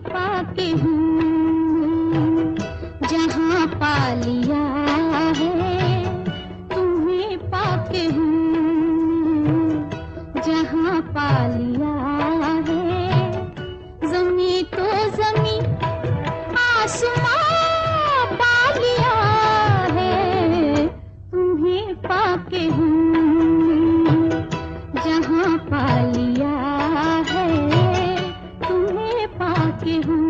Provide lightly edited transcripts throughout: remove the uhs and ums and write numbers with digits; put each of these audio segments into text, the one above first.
पाके हूँ, जहाँ पा लिया है तुम्हें पाके हूँ, जहाँ पा लिया है। ज़मीं तो ज़मीं आसमां पा लिया है तुम्हें पाके हूँ, जहाँ पा लिया है तुम्हें पाके हूँ।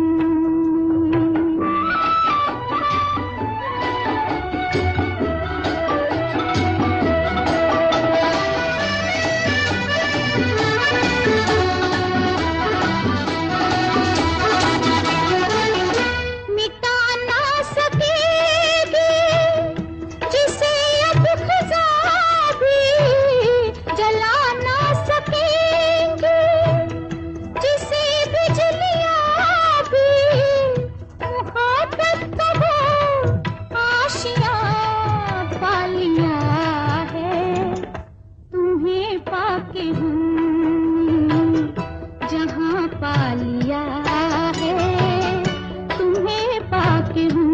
मिटा ना सकेगी जिसे अब ख़ुदा भी, जला ना सकेंगे जिसे बिजलियाँ भी। मुहाबत तो हो आशियाँ पा लिया है तुम्हें पाके हूँ, जहाँ पा लिया है तुम्हें पाके हूँ।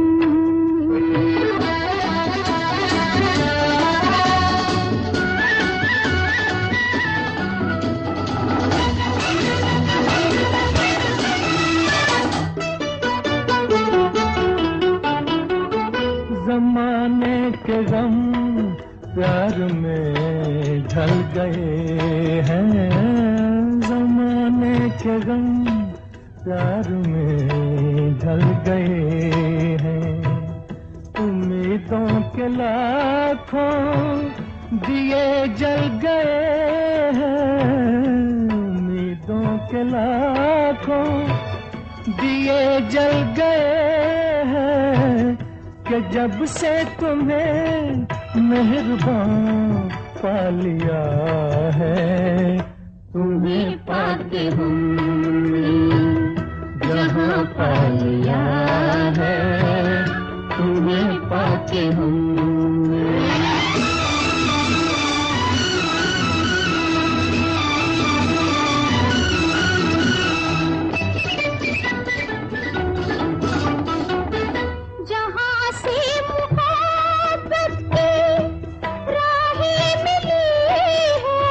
जमाने के गम प्यार में ढल गए हैं, जमाने के गम प्यार में ढल गए हैं। उम्मीदों के लाखों दिए जल गए हैं, उम्मीदों के लाखों दिए जल गए हैं कि जब से तुम्हें मेहरबान पा लिया है तुम्हें पाके हूँ, जहाँ पा लिया है तुम्हें पाके हूँ। जहाँ से मोहब्बत की राहें मिली है,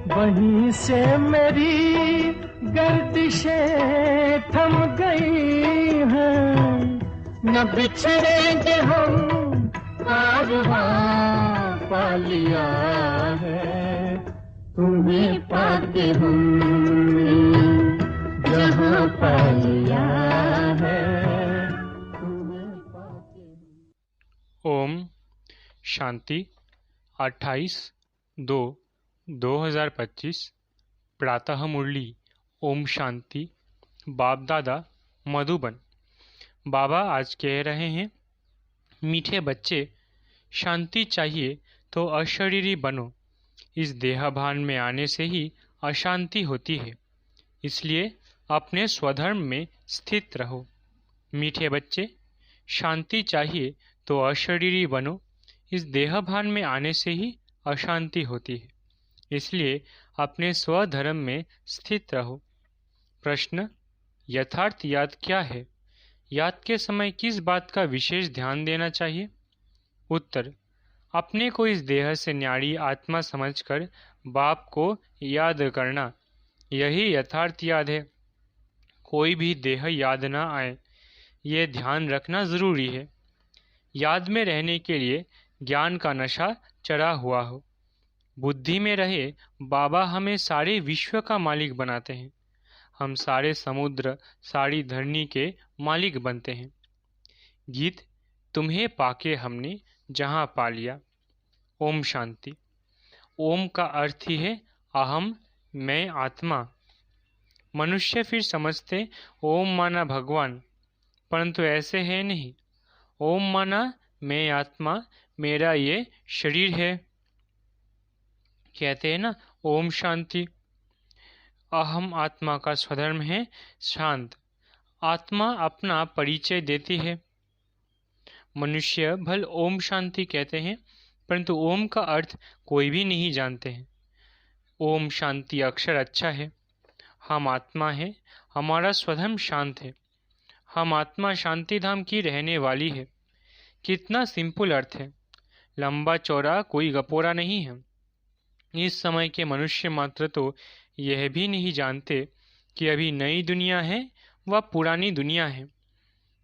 वहीं से मेरी गर्दिशें थम गई हैं। न बिछड़ेंगे हम कारवां पा लिया है तुम्हें पाके हूँ, जहाँ पा लिया है तुम्हें पाके हूँ। ओम शांति 28/2/2025 प्रातः मुरली। ओम शांति। बाप दादा मधुबन। बाबा आज कह रहे हैं, मीठे बच्चे, शांति चाहिए तो अशरीरी बनो। इस देहभान में आने से ही अशांति होती है, इसलिए अपने स्वधर्म में स्थित रहो। मीठे बच्चे, शांति चाहिए तो अशरीरी बनो। इस देहभान में आने से ही अशांति होती है, इसलिए अपने स्वधर्म में स्थित रहो। प्रश्न: यथार्थ याद क्या है? याद के समय किस बात का विशेष ध्यान देना चाहिए? उत्तर: अपने को इस देह से न्यारी आत्मा समझकर बाप को याद करना, यही यथार्थ याद है। कोई भी देह याद ना आए, ये ध्यान रखना जरूरी है। याद में रहने के लिए ज्ञान का नशा चढ़ा हुआ हो। बुद्धि में रहे बाबा हमें सारे विश्व का मालिक बनाते हैं। हम सारे समुद्र, सारी धरनी के मालिक बनते हैं। गीत: तुम्हें पाके हमने जहाँ पा लिया। ओम शांति। ओम का अर्थ ही है अहम, मैं, आत्मा। मनुष्य फिर समझते ओम माना भगवान, परंतु ऐसे है नहीं। ओम माना मैं आत्मा, मेरा ये शरीर है। कहते हैं ना, ओम शांति। अहम आत्मा का स्वधर्म है शांत। आत्मा अपना परिचय देती है। मनुष्य भल ओम शांति कहते हैं, परंतु ओम का अर्थ कोई भी नहीं जानते हैं। ओम शांति अक्षर अच्छा है। हम आत्मा है, हमारा स्वधर्म शांत है। हम आत्मा शांति धाम की रहने वाली है। कितना सिंपल अर्थ है, लंबा चौड़ा कोई गपोरा नहीं है। इस समय के मनुष्य मात्र तो यह भी नहीं जानते कि अभी नई दुनिया है व पुरानी दुनिया है।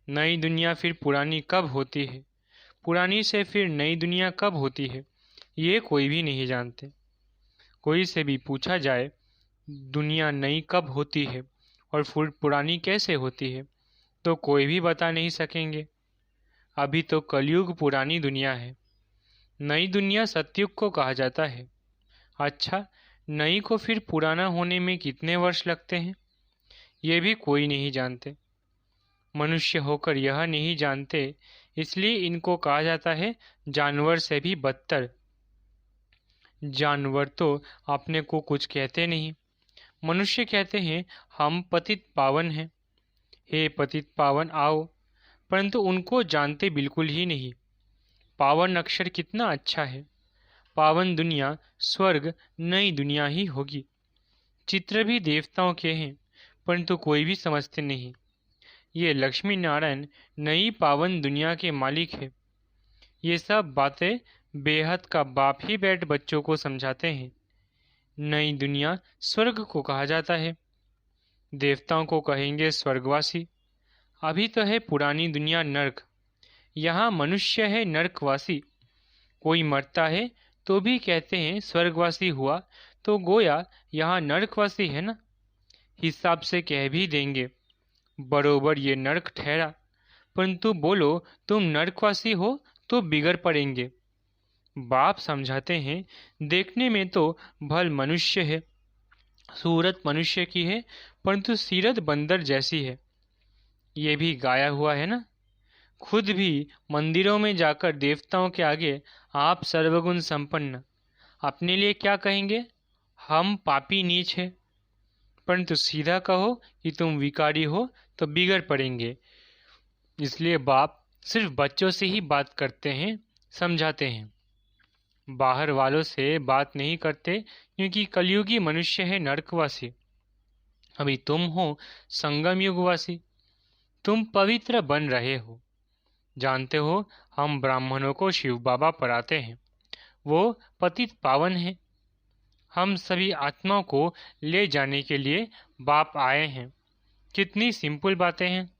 नई दुनिया फिर पुरानी कब होती है, पुरानी से फिर नई दुनिया कब होती है, ये कोई भी नहीं जानते। कोई से भी पूछा जाए दुनिया नई कब होती है और फिर पुरानी कैसे होती है, तो कोई भी बता नहीं सकेंगे। अभी तो कलयुग पुरानी दुनिया है, नई दुनिया सतयुग को कहा जाता है। अच्छा, नई को फिर पुराना होने में कितने वर्ष लगते हैं, ये भी कोई नहीं जानते। मनुष्य होकर यह नहीं जानते, इसलिए इनको कहा जाता है जानवर से भी बदतर। जानवर तो अपने को कुछ कहते नहीं, मनुष्य कहते हैं हम पतित पावन हैं, हे पतित पावन आओ, परंतु उनको जानते बिल्कुल ही नहीं। पावन अक्षर कितना अच्छा है, पावन दुनिया स्वर्ग नई दुनिया ही होगी। चित्र भी देवताओं के हैं, परंतु कोई भी समझते नहीं। ये लक्ष्मी नारायण नई पावन दुनिया के मालिक है। ये सब बातें बेहद का बाप ही बैठ बच्चों को समझाते हैं। नई दुनिया स्वर्ग को कहा जाता है, देवताओं को कहेंगे स्वर्गवासी। अभी तो है पुरानी दुनिया नर्क, यहाँ मनुष्य है नर्कवासी। कोई मरता है तो भी कहते हैं स्वर्गवासी हुआ, तो गोया यहाँ नर्कवासी है ना। हिसाब से कह भी देंगे बरोबर ये नर्क ठहरा, परंतु बोलो तुम नर्कवासी हो तो बिगड़ पड़ेंगे। बाप समझाते हैं देखने में तो भल मनुष्य है, सूरत मनुष्य की है, परंतु सीरत बंदर जैसी है। ये भी गाया हुआ है ना। खुद भी मंदिरों में जाकर देवताओं के आगे आप सर्वगुण संपन्न अपने लिए क्या कहेंगे, हम पापी नीच है, परंतु सीधा कहो कि तुम विकारी हो तो बिगड़ पड़ेंगे। इसलिए बाप सिर्फ बच्चों से ही बात करते हैं, समझाते हैं, बाहर वालों से बात नहीं करते, क्योंकि कलयुगी मनुष्य है नरकवासी। अभी तुम हो संगम युगवासी, तुम पवित्र बन रहे हो। जानते हो हम ब्राह्मणों को शिव बाबा पढ़ाते हैं, वो पतित पावन है। हम सभी आत्माओं को ले जाने के लिए बाप आए हैं। कितनी सिंपल बातें हैं।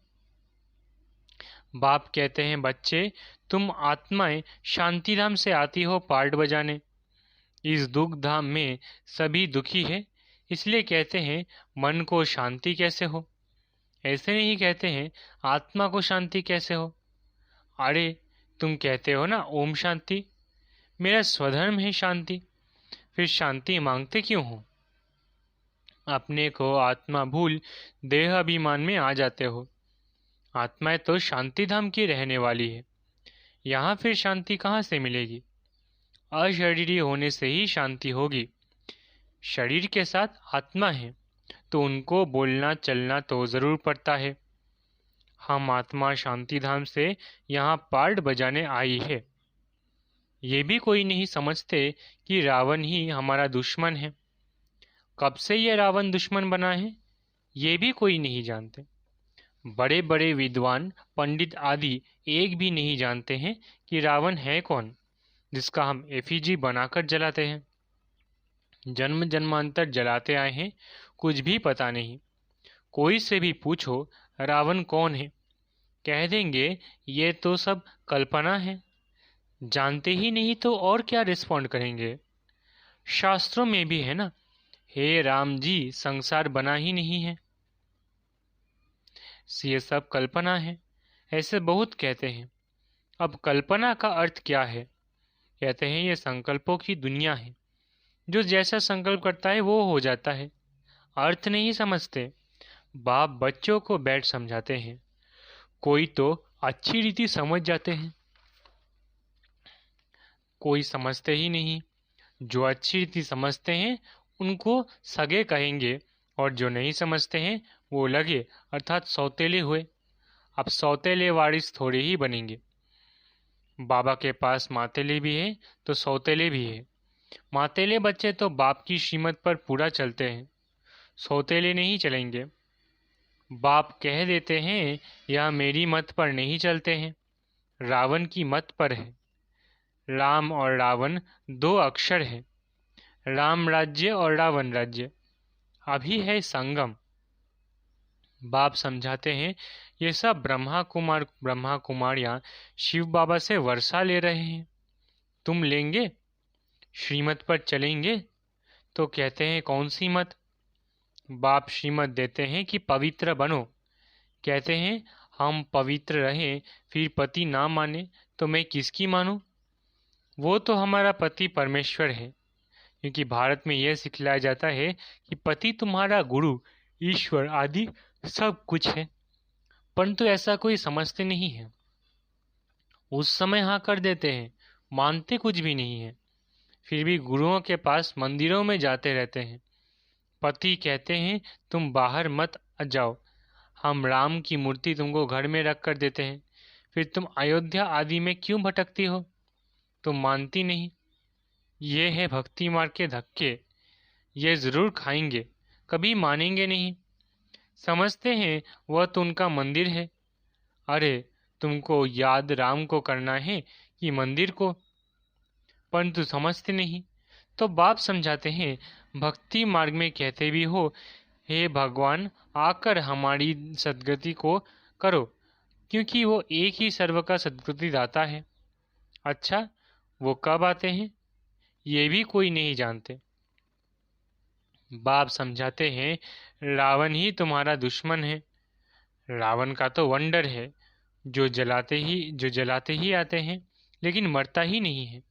बाप कहते हैं बच्चे तुम आत्माएं शांतिधाम से आती हो पार्ट बजाने। इस दुख धाम में सभी दुखी है, इसलिए कहते हैं मन को शांति कैसे हो। ऐसे नहीं कहते हैं आत्मा को शांति कैसे हो। अरे तुम कहते हो ना ओम शांति, मेरा स्वधर्म है शांति, फिर शांति मांगते क्यों हो। अपने को आत्मा भूल देह अभिमान में आ जाते हो। आत्माएं तो शांति धाम की रहने वाली है, यहाँ फिर शांति कहाँ से मिलेगी। अशरीरी होने से ही शांति होगी। शरीर के साथ आत्मा है तो उनको बोलना चलना तो जरूर पड़ता है। हम आत्मा शांति धाम से यहाँ पार्ट बजाने आई है। ये भी कोई नहीं समझते कि रावण ही हमारा दुश्मन है। कब से ये रावण दुश्मन बना है, ये भी कोई नहीं जानते। बड़े बड़े विद्वान पंडित आदि एक भी नहीं जानते हैं कि रावण है कौन, जिसका हम एफिजी बनाकर जलाते हैं। जन्म जन्मांतर जलाते आए हैं, कुछ भी पता नहीं। कोई से भी पूछो रावण कौन है, कह देंगे ये तो सब कल्पना है। जानते ही नहीं तो और क्या रिस्पॉन्ड करेंगे। शास्त्रों में भी है ना, हे राम जी संसार बना ही नहीं है, ये सब कल्पना है, ऐसे बहुत कहते हैं। अब कल्पना का अर्थ क्या है। कहते हैं ये संकल्पों की दुनिया है, जो जैसा संकल्प करता है वो हो जाता है। अर्थ नहीं समझते। बाप बच्चों को बैठ समझाते हैं। कोई तो अच्छी रीति समझ जाते हैं, कोई समझते ही नहीं। जो अच्छी रीति समझते हैं उनको सगे कहेंगे, और जो नहीं समझते हैं वो लगे अर्थात सौतेले हुए। अब सौतेले वारिस थोड़े ही बनेंगे। बाबा के पास मातेले भी है तो सौतेले भी है। मातेले बच्चे तो बाप की श्रीमत पर पूरा चलते हैं, सौतेले नहीं चलेंगे। बाप कह देते हैं यह मेरी मत पर नहीं चलते हैं, रावण की मत पर है। राम और रावण दो अक्षर है। राम राज्य और रावण राज्य अभी है संगम। बाप समझाते हैं ये सब ब्रह्मा कुमारियां शिव बाबा से वर्षा ले रहे हैं। तुम लेंगे, श्रीमत पर चलेंगे? तो कहते हैं कौन सी मत? बाप श्रीमत देते हैं कि पवित्र बनो। कहते हैं हम पवित्र रहें, फिर पति ना माने तो मैं किसकी मानूं? वो तो हमारा पति परमेश्वर है, क्योंकि भारत में यह सिखलाया जाता है कि पति तुम्हारा गुरु, ईश्वर आदि सब कुछ है। परंतु ऐसा कोई समझते नहीं है। उस समय हाँ कर देते हैं, मानते कुछ भी नहीं है, फिर भी गुरुओं के पास मंदिरों में जाते रहते हैं। पति कहते हैं तुम बाहर मत जाओ, हम राम की मूर्ति तुमको घर में रख कर देते हैं, फिर तुम अयोध्या आदि में क्यों भटकती हो? तुम मानती नहीं। ये है भक्ति मार्ग के धक्के। ये जरूर खाएंगे, कभी मानेंगे नहीं। समझते हैं वह तो उनका मंदिर है। अरे तुमको याद राम को करना है कि मंदिर को? परंतु समझते नहीं। तो बाप समझाते हैं भक्ति मार्ग में कहते भी हो हे भगवान आकर हमारी सद्गति को करो, क्योंकि वो एक ही सर्व का सद्गति दाता है। अच्छा, वो कब आते हैं ये भी कोई नहीं जानते। बाप समझाते हैं रावण ही तुम्हारा दुश्मन है। रावण का तो वंडर है, जो जलाते ही आते हैं, लेकिन मरता ही नहीं है।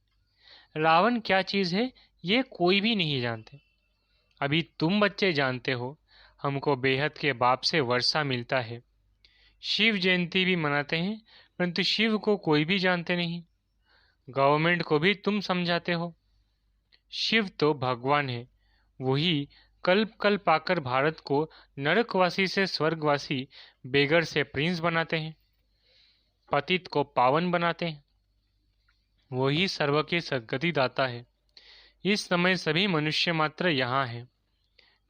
रावण क्या चीज है ये कोई भी नहीं जानते। अभी तुम बच्चे जानते हो। हमको बेहद के बाप से वर्षा मिलता है। शिव जयंती भी मनाते हैं, परंतु शिव को कोई भी जानते नहीं। गवर्नमेंट को भी तुम समझाते हो। शिव तो भगवान है, वही कल्प कल्प आकर भारत को नरकवासी से स्वर्गवासी, बेगर से प्रिंस बनाते हैं, पतित को पावन बनाते हैं। वही सर्व के सद्गति दाता है। इस समय सभी मनुष्य मात्र यहाँ है।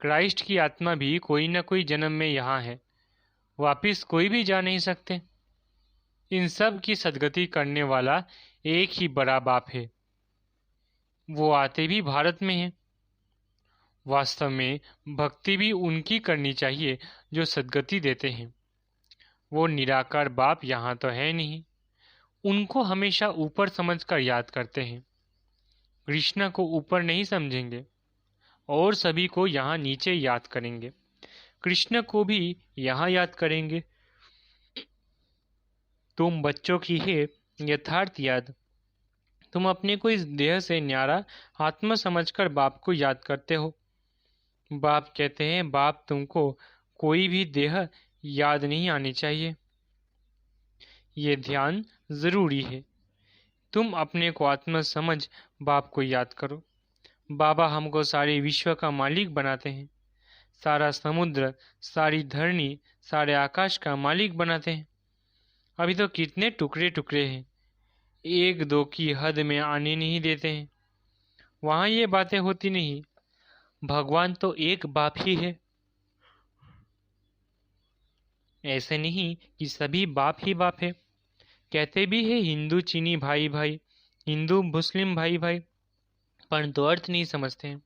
क्राइस्ट की आत्मा भी कोई न कोई जन्म में यहाँ है, वापिस कोई भी जा नहीं सकते। इन सब की सद्गति करने वाला एक ही बड़ा बाप है। वो आते भी भारत में है। वास्तव में भक्ति भी उनकी करनी चाहिए जो सद्गति देते हैं। वो निराकार बाप यहाँ तो है नहीं। उनको हमेशा ऊपर समझकर याद करते हैं। कृष्ण को ऊपर नहीं समझेंगे और सभी को यहाँ नीचे याद करेंगे। कृष्ण को भी यहाँ याद करेंगे। तुम बच्चों की है यथार्थ याद। तुम अपने को इस देह से न्यारा आत्मा समझकर बाप को याद करते हो। बाप कहते हैं बाप तुमको कोई भी देह याद नहीं आनी चाहिए। ये ध्यान जरूरी है। तुम अपने को आत्मा समझ बाप को याद करो। बाबा हमको सारे विश्व का मालिक बनाते हैं। सारा समुद्र, सारी धरनी, सारे आकाश का मालिक बनाते हैं। अभी तो कितने टुकड़े टुकड़े हैं, एक दो की हद में आने नहीं देते हैं। वहाँ ये बातें होती नहीं। भगवान तो एक बाप ही है। ऐसे नहीं कि सभी बाप ही बाप है। कहते भी है हिंदू चीनी भाई भाई, हिंदू मुस्लिम भाई भाई, परंतु अर्थ नहीं समझते हैं।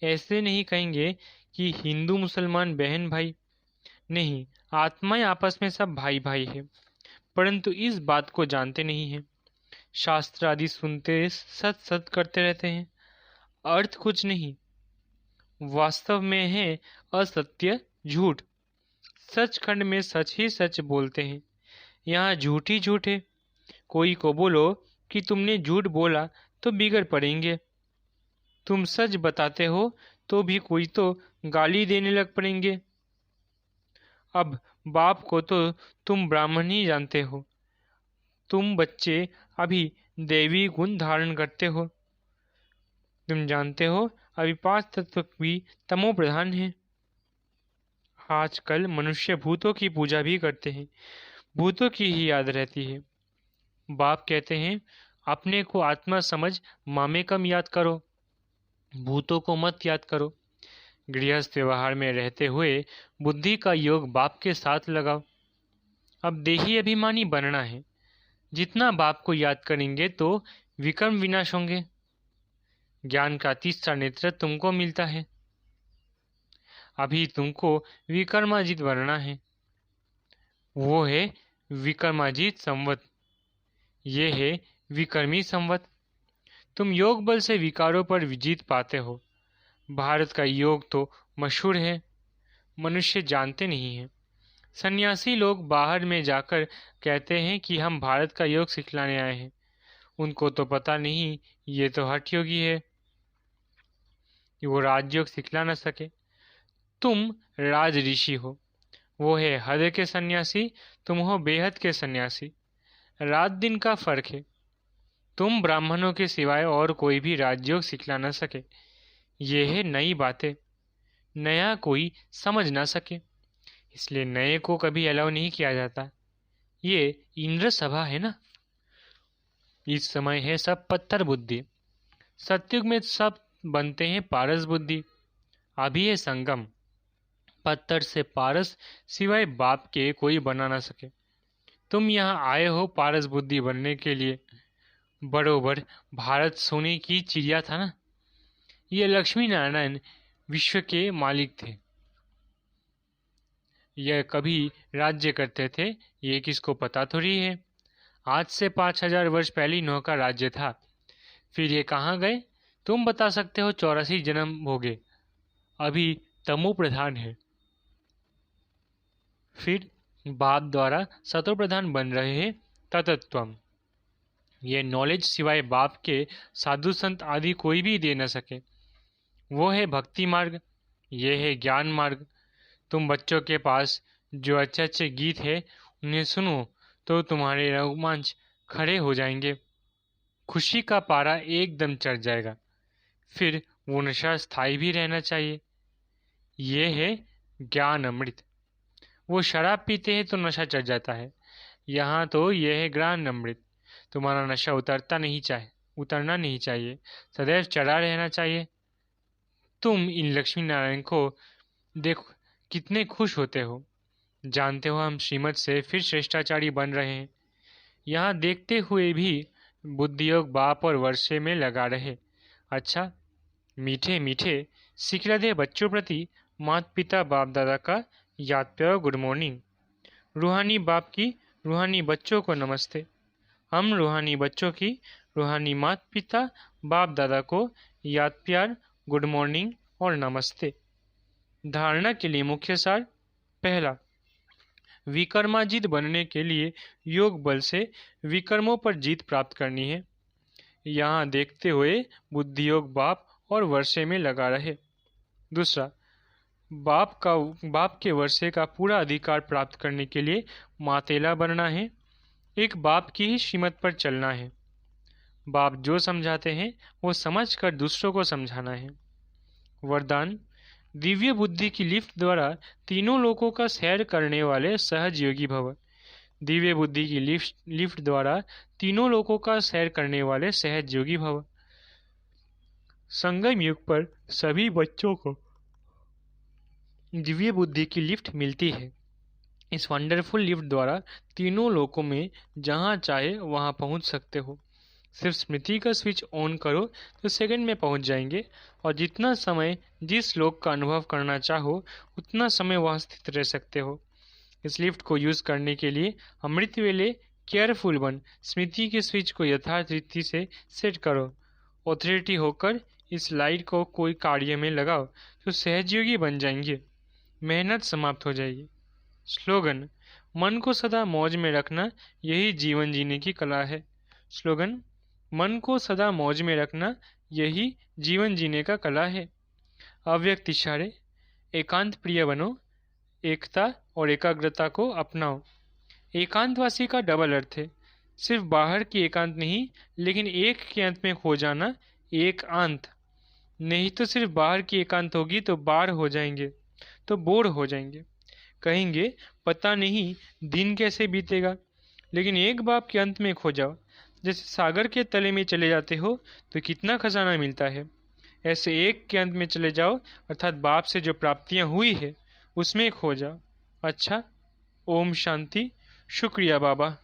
ऐसे नहीं कहेंगे कि हिंदू मुसलमान बहन भाई, नहीं, आत्माएं आपस में सब भाई भाई है, परंतु इस बात को जानते नहीं हैं। शास्त्र आदि सुनते सत सत करते रहते हैं, अर्थ कुछ नहीं। वास्तव में है असत्य झूठ। सचखंड में सच ही सच बोलते हैं, यहाँ झूठ ही झूठ है। कोई को बोलो कि तुमने झूठ बोला तो बिगड़ पड़ेंगे। तुम सच बताते हो तो भी कोई तो गाली देने लग पड़ेंगे। अब बाप को तो तुम ब्राह्मण ही जानते हो। तुम बच्चे अभी दैवी गुण धारण करते हो। तुम जानते हो अभी 5 तत्व भी तमो प्रधान है। आजकल मनुष्य भूतों की पूजा भी करते हैं, भूतों की ही याद रहती है। बाप कहते हैं अपने को आत्मा समझ मामे कम याद करो, भूतों को मत याद करो। गृहस्थ व्यवहार में रहते हुए बुद्धि का योग बाप के साथ लगाओ। अब देही अभिमानी बनना है। जितना बाप को याद करेंगे तो विकर्म विनाश होंगे। ज्ञान का तीसरा नेत्र तुमको मिलता है। अभी तुमको विकर्माजीत बनना है। वो है विकर्माजीत संवत। ये है विकर्मी संवत। तुम योग बल से विकारों पर जीत पाते हो। भारत का योग तो मशहूर है, मनुष्य जानते नहीं हैं। सन्यासी लोग बाहर में जाकर कहते हैं कि हम भारत का योग सिखलाने आए हैं। उनको तो पता नहीं ये तो हठ योगी है, वो राजयोग सिखला न सके। तुम राज ऋषि हो। वो है हद के सन्यासी, तुम हो बेहद के सन्यासी। रात दिन का फर्क है। तुम ब्राह्मणों के सिवाय और कोई भी राजयोग सिखला न सके। ये है नई बातें, नया कोई समझ ना सके, इसलिए नए को कभी अलाउ नहीं किया जाता। ये इंद्र सभा है ना। इस समय है सब पत्थर बुद्धि। सतयुग में सब बनते हैं पारस बुद्धि। अभी है संगम। पत्थर से पारस सिवाय बाप के कोई बना ना सके। तुम यहाँ आए हो पारस बुद्धि बनने के लिए। बरोबर भारत सोने की चिड़िया था ना। ये लक्ष्मी नारायण विश्व के मालिक थे। यह कभी राज्य करते थे, ये किसको पता थोड़ी है। आज से 5000 वर्ष पहले इनका राज्य था। फिर ये कहाँ गए? तुम बता सकते हो। 84 जन्म हो गए, अभी तमो प्रधान है। फिर बाप द्वारा सतो प्रधान बन रहे हैं ततत्वम। ये नॉलेज सिवाय बाप के साधु संत आदि कोई भी दे न सके। वो है भक्ति मार्ग, ये है ज्ञान मार्ग। तुम बच्चों के पास जो अच्छे अच्छे गीत है उन्हें सुनो तो तुम्हारे रोमांच खड़े हो जाएंगे। खुशी का पारा एकदम चढ़ जाएगा। फिर वो नशा स्थायी भी रहना चाहिए। ये है ज्ञान अमृत। वो शराब पीते हैं तो नशा चढ़ जाता है। यहाँ तो यह है ज्ञान अमृत। तुम्हारा नशा उतरना नहीं चाहिए, सदैव चढ़ा रहना चाहिए। तुम इन लक्ष्मी नारायण को देखो कितने खुश होते हो। जानते हो हम श्रीमत से फिर श्रेष्ठाचारी बन रहे हैं। यहाँ देखते हुए भी बुद्धियोग बाप और वर्षे में लगा रहे। अच्छा, मीठे मीठे सिखला बच्चों प्रति माता पिता बाप दादा का याद प्यार गुड मॉर्निंग। रूहानी बाप की रूहानी बच्चों को नमस्ते। हम रूहानी बच्चों की रूहानी माता पिता बाप दादा को याद प्यार गुड मॉर्निंग और नमस्ते। धारणा के लिए मुख्य सार। पहला, विकर्माजीत बनने के लिए योग बल से विकर्मों पर जीत प्राप्त करनी है। यहाँ देखते हुए बुद्धि योग बाप और वर्षे में लगा रहे। दूसरा, बाप के वर्षे का पूरा अधिकार प्राप्त करने के लिए मातेला बनना है। एक बाप की ही श्रीमत पर चलना है। बाप जो समझाते हैं वो समझकर दूसरों को समझाना है। वरदान, दिव्य बुद्धि की लिफ्ट द्वारा तीनों लोकों का सैर करने वाले सहज योगी भव। दिव्य बुद्धि की लिफ्ट द्वारा तीनों लोकों का सैर करने वाले सहज योगी भव। संगम युग पर सभी बच्चों को दिव्य बुद्धि की लिफ्ट मिलती है। इस वंडरफुल लिफ्ट द्वारा तीनों लोकों में जहाँ चाहे वहाँ पहुँच सकते हो। सिर्फ स्मृति का स्विच ऑन करो तो सेकंड में पहुँच जाएंगे, और जितना समय जिस लोक का अनुभव करना चाहो उतना समय वहाँ स्थित रह सकते हो। इस लिफ्ट को यूज़ करने के लिए अमृत वेले केयरफुल बन स्मृति के स्विच को यथार्थ रीति से सेट करो। ऑथोरिटी होकर इस लाइट को कोई कार्य में लगाओ तो सहजयोगी बन जाएंगे। मेहनत समाप्त हो जाएगी। स्लोगन, मन को सदा मौज में रखना यही जीवन जीने की कला है। स्लोगन, मन को सदा मौज में रखना यही जीवन जीने का कला है। अव्यक्त इशारे, एकांत प्रिय बनो, एकता और एकाग्रता को अपनाओ। एकांतवासी का डबल अर्थ है, सिर्फ बाहर की एकांत नहीं, लेकिन एक के अंत में खो जाना एक अंत। नहीं तो सिर्फ बाहर की एकांत होगी तो बार हो जाएंगे, तो बोर हो जाएंगे, कहेंगे पता नहीं दिन कैसे बीतेगा। लेकिन एक बाप के अंत में खो जाओ, जैसे सागर के तले में चले जाते हो तो कितना खजाना मिलता है। ऐसे एक के अंत में चले जाओ, अर्थात बाप से जो प्राप्तियां हुई है उसमें खो जाओ। अच्छा, ओम शांति। शुक्रिया बाबा।